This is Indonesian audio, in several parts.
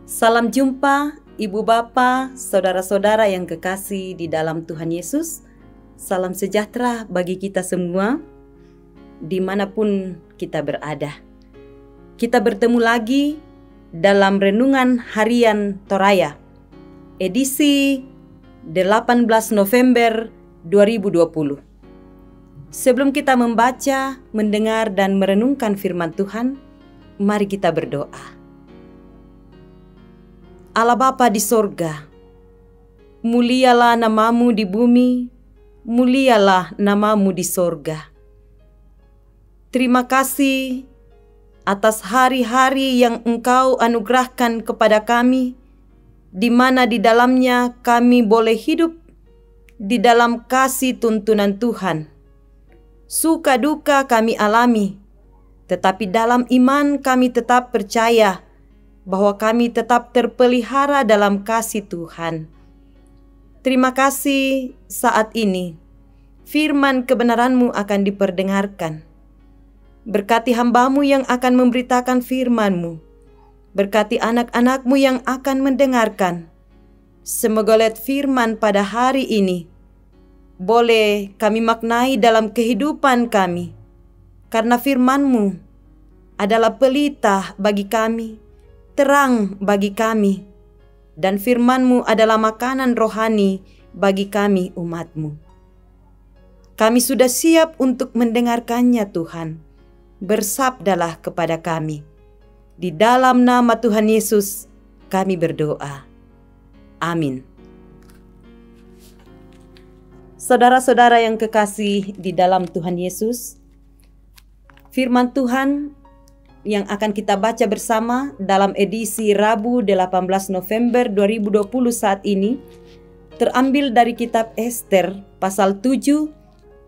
Salam jumpa Ibu Bapa, saudara-saudara yang kekasih di dalam Tuhan Yesus. Salam sejahtera bagi kita semua, dimanapun kita berada. Kita bertemu lagi dalam Renungan Harian Toraya, edisi 18 November 2020. Sebelum kita membaca, mendengar, dan merenungkan firman Tuhan, mari kita berdoa. Allah Bapa di sorga, mulialah namamu di bumi, mulialah namamu di sorga. Terima kasih atas hari-hari yang Engkau anugerahkan kepada kami, di mana di dalamnya kami boleh hidup di dalam kasih tuntunan Tuhan. Suka duka kami alami, tetapi dalam iman kami tetap percaya bahwa kami tetap terpelihara dalam kasih Tuhan. Terima kasih saat ini firman kebenaran-Mu akan diperdengarkan. Berkati hamba-Mu yang akan memberitakan firman-Mu. Berkati anak-anak-Mu yang akan mendengarkan. Semoga lewat firman pada hari ini boleh kami maknai dalam kehidupan kami, karena firman-Mu adalah pelita bagi kami, terang bagi kami, dan firman-Mu adalah makanan rohani bagi kami umat-Mu. Kami sudah siap untuk mendengarkannya Tuhan. Bersabdalah kepada kami. Di dalam nama Tuhan Yesus kami berdoa. Amin. Saudara-saudara yang kekasih di dalam Tuhan Yesus, firman Tuhan yang akan kita baca bersama dalam edisi Rabu 18 November 2020 saat ini terambil dari kitab Ester pasal 7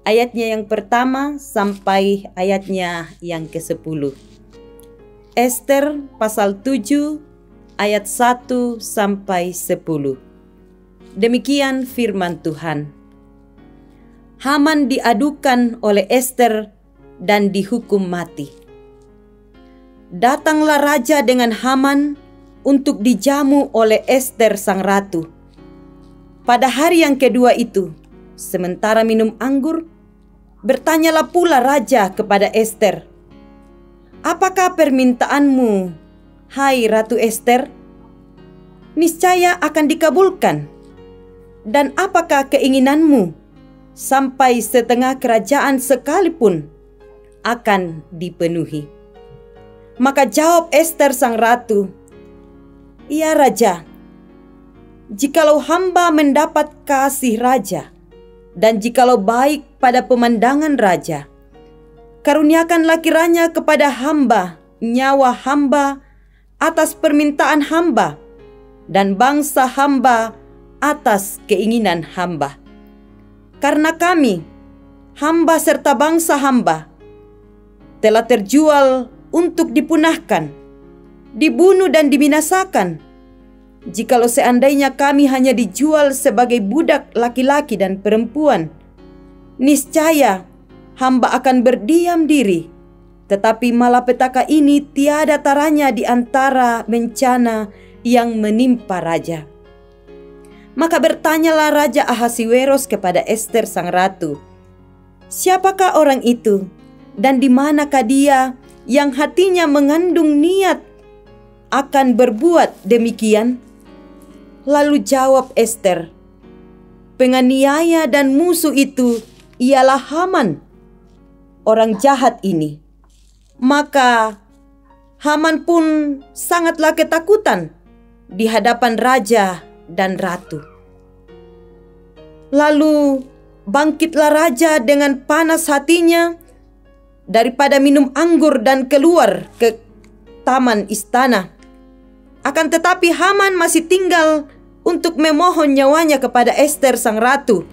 ayatnya yang pertama sampai ayatnya yang ke-10. Ester pasal 7 ayat 1 sampai 10. Demikian firman Tuhan. Haman diadukan oleh Ester dan dihukum mati. Datanglah raja dengan Haman untuk dijamu oleh Ester sang ratu. Pada hari yang kedua itu, sementara minum anggur, bertanyalah pula raja kepada Ester, "Apakah permintaanmu, hai Ratu Ester? Niscaya akan dikabulkan. Dan apakah keinginanmu, sampai setengah kerajaan sekalipun akan dipenuhi?" Maka jawab Ester sang ratu, "Ya raja, jikalau hamba mendapat kasih raja, dan jikalau baik pada pemandangan raja, karuniakanlah kiranya kepada hamba nyawa hamba atas permintaan hamba, dan bangsa hamba atas keinginan hamba. Karena kami, hamba serta bangsa hamba, telah terjual untuk dipunahkan, dibunuh dan dibinasakan. Jikalau seandainya kami hanya dijual sebagai budak laki-laki dan perempuan, niscaya hamba akan berdiam diri. Tetapi malapetaka ini tiada taranya di antara bencana yang menimpa raja." Maka bertanyalah Raja Ahasiweros kepada Ester sang ratu, "Siapakah orang itu, dan di manakah dia yang hatinya mengandung niat akan berbuat demikian?" Lalu jawab Ester, "Penganiaya dan musuh itu ialah Haman, orang jahat ini." Maka Haman pun sangatlah ketakutan di hadapan raja dan ratu. Lalu bangkitlah raja dengan panas hatinya daripada minum anggur dan keluar ke taman istana. Akan tetapi Haman masih tinggal untuk memohon nyawanya kepada Ester sang ratu,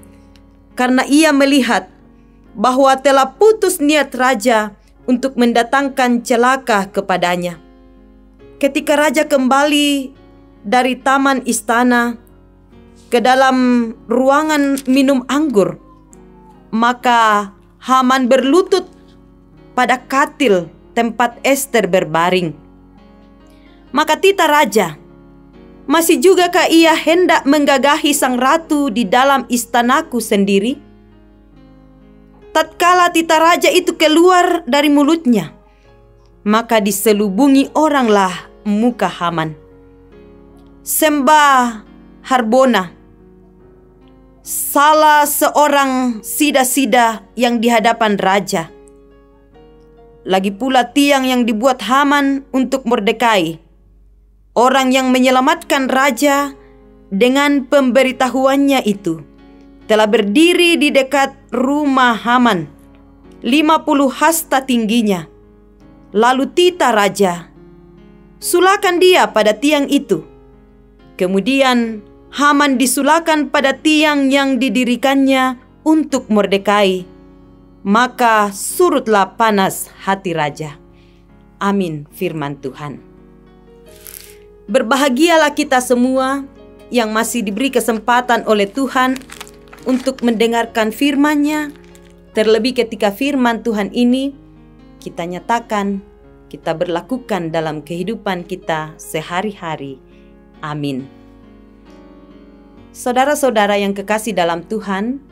karena ia melihat bahwa telah putus niat raja untuk mendatangkan celaka kepadanya. Ketika raja kembali dari taman istana ke dalam ruangan minum anggur, maka Haman berlutut pada katil tempat Ester berbaring. Maka tita raja Masih jugakah ia hendak menggagahi sang ratu di dalam istanaku sendiri? Tatkala titah raja itu keluar dari mulutnya, maka diselubungi oranglah muka Haman. Sembah Harbona, salah seorang sida-sida yang di hadapan raja. Lagi pula tiang yang dibuat Haman untuk Mordekai, orang yang menyelamatkan raja dengan pemberitahuannya itu, telah berdiri di dekat rumah Haman, 50 hasta tingginya. Lalu titah raja, sulakan dia pada tiang itu. Kemudian Haman disulakan pada tiang yang didirikannya untuk Mordekai. Maka surutlah panas hati raja. Amin, firman Tuhan. Berbahagialah kita semua yang masih diberi kesempatan oleh Tuhan untuk mendengarkan firman-Nya, terlebih ketika firman Tuhan ini kita nyatakan, kita berlakukan dalam kehidupan kita sehari-hari. Amin. Saudara-saudara yang kekasih dalam Tuhan,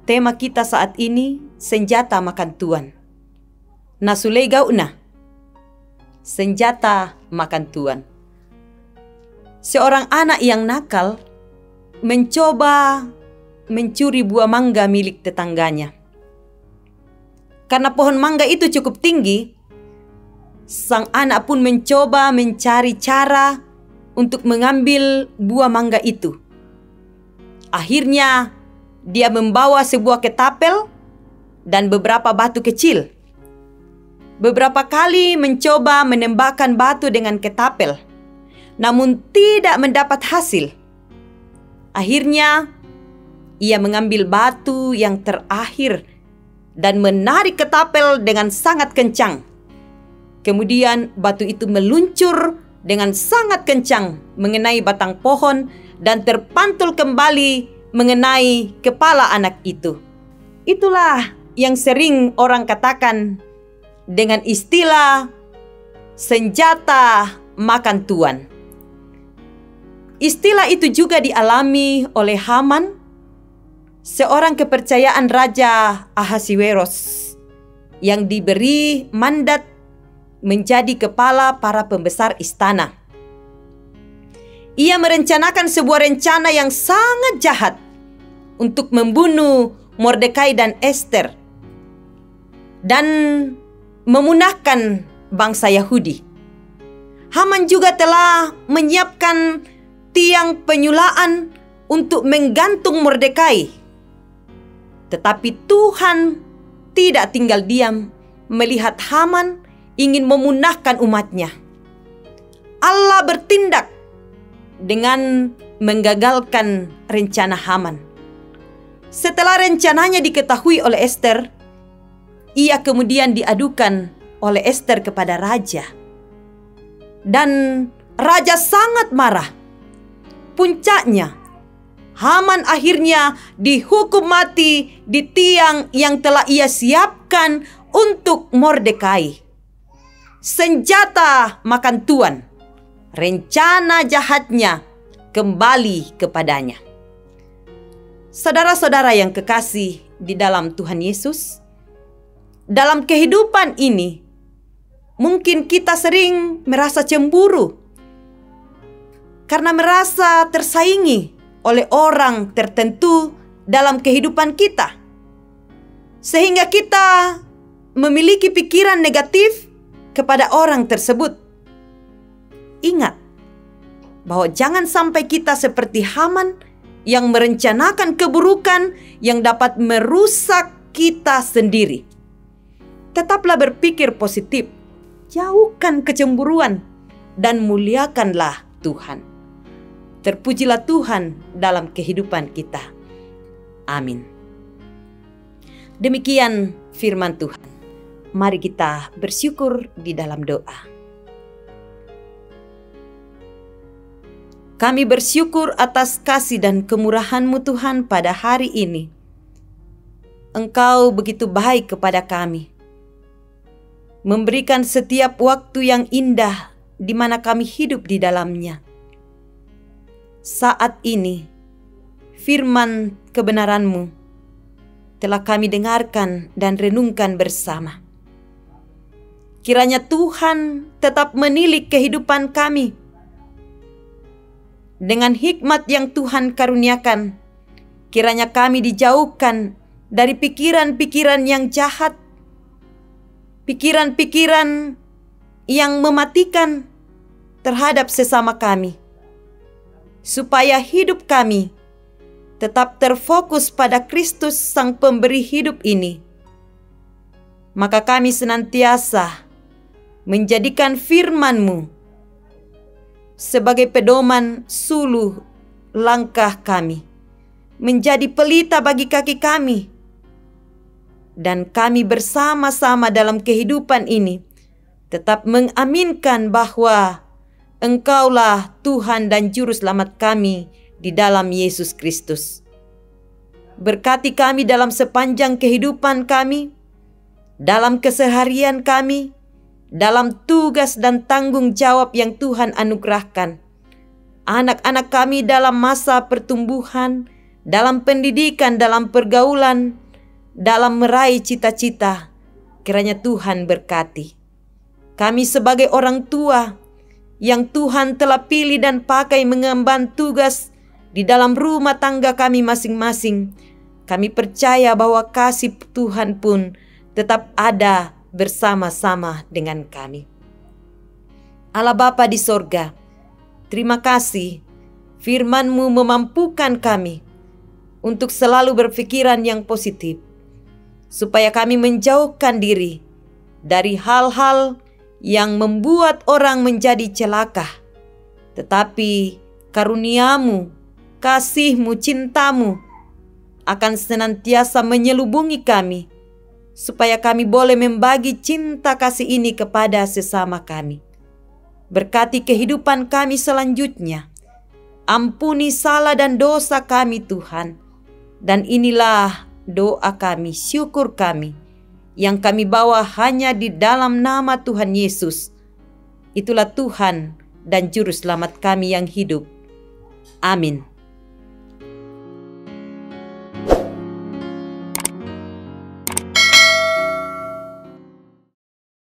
tema kita saat ini senjata makan tuan. Nasulei gauna, senjata makan tuan. Seorang anak yang nakal mencoba mencuri buah mangga milik tetangganya. Karena pohon mangga itu cukup tinggi, sang anak pun mencoba mencari cara untuk mengambil buah mangga itu. Akhirnya dia membawa sebuah ketapel dan beberapa batu kecil. Beberapa kali mencoba menembakkan batu dengan ketapel, namun tidak mendapat hasil. Akhirnya ia mengambil batu yang terakhir dan menarik ketapel dengan sangat kencang. Kemudian batu itu meluncur dengan sangat kencang mengenai batang pohon dan terpantul kembali mengenai kepala anak itu. Itulah yang sering orang katakan dengan istilah senjata makan tuan. Istilah itu juga dialami oleh Haman, seorang kepercayaan Raja Ahasiweros yang diberi mandat menjadi kepala para pembesar istana. Ia merencanakan sebuah rencana yang sangat jahat untuk membunuh Mordekai dan Ester dan memunahkan bangsa Yahudi. Haman juga telah menyiapkan tiang penyulaan untuk menggantung Mordekai. Tetapi Tuhan tidak tinggal diam melihat Haman ingin memunahkan umatnya. Allah bertindak dengan menggagalkan rencana Haman. Setelah rencananya diketahui oleh Ester, ia kemudian diadukan oleh Ester kepada raja. Dan raja sangat marah. Puncaknya, Haman akhirnya dihukum mati di tiang yang telah ia siapkan untuk Mordekai. Senjata makan tuan, rencana jahatnya kembali kepadanya. Saudara-saudara yang kekasih di dalam Tuhan Yesus, dalam kehidupan ini mungkin kita sering merasa cemburu karena merasa tersaingi oleh orang tertentu dalam kehidupan kita, sehingga kita memiliki pikiran negatif kepada orang tersebut. Ingat bahwa jangan sampai kita seperti Haman yang merencanakan keburukan yang dapat merusak kita sendiri. Tetaplah berpikir positif, jauhkan kecemburuan, dan muliakanlah Tuhan. Terpujilah Tuhan dalam kehidupan kita. Amin. Demikian firman Tuhan. Mari kita bersyukur di dalam doa. Kami bersyukur atas kasih dan kemurahan-Mu Tuhan pada hari ini. Engkau begitu baik kepada kami, memberikan setiap waktu yang indah di mana kami hidup di dalamnya. Saat ini, firman kebenaran-Mu telah kami dengarkan dan renungkan bersama. Kiranya Tuhan tetap menilik kehidupan kami dengan hikmat yang Tuhan karuniakan. Kiranya kami dijauhkan dari pikiran-pikiran yang jahat, pikiran-pikiran yang mematikan terhadap sesama kami, supaya hidup kami tetap terfokus pada Kristus Sang Pemberi hidup ini. Maka kami senantiasa menjadikan firman-Mu sebagai pedoman suluh langkah kami, menjadi pelita bagi kaki kami, dan kami bersama-sama dalam kehidupan ini tetap mengaminkan bahwa Engkaulah Tuhan dan Juru Selamat kami di dalam Yesus Kristus. Berkati kami dalam sepanjang kehidupan kami, dalam keseharian kami, dalam tugas dan tanggung jawab yang Tuhan anugerahkan. Anak-anak kami dalam masa pertumbuhan, dalam pendidikan, dalam pergaulan, dalam meraih cita-cita, kiranya Tuhan berkati. Kami sebagai orang tua yang Tuhan telah pilih dan pakai mengemban tugas di dalam rumah tangga kami masing-masing, kami percaya bahwa kasih Tuhan pun tetap ada bersama-sama dengan kami. Allah Bapa di sorga, terima kasih firman-Mu memampukan kami untuk selalu berpikiran yang positif, supaya kami menjauhkan diri dari hal-hal yang membuat orang menjadi celaka. Tetapi karunia-Mu, kasih-Mu, cinta-Mu akan senantiasa menyelubungi kami, supaya kami boleh membagi cinta kasih ini kepada sesama kami. Berkati kehidupan kami selanjutnya. Ampuni salah dan dosa kami Tuhan. Dan inilah doa kami, syukur kami, yang kami bawa hanya di dalam nama Tuhan Yesus. Itulah Tuhan dan Juru Selamat kami yang hidup. Amin.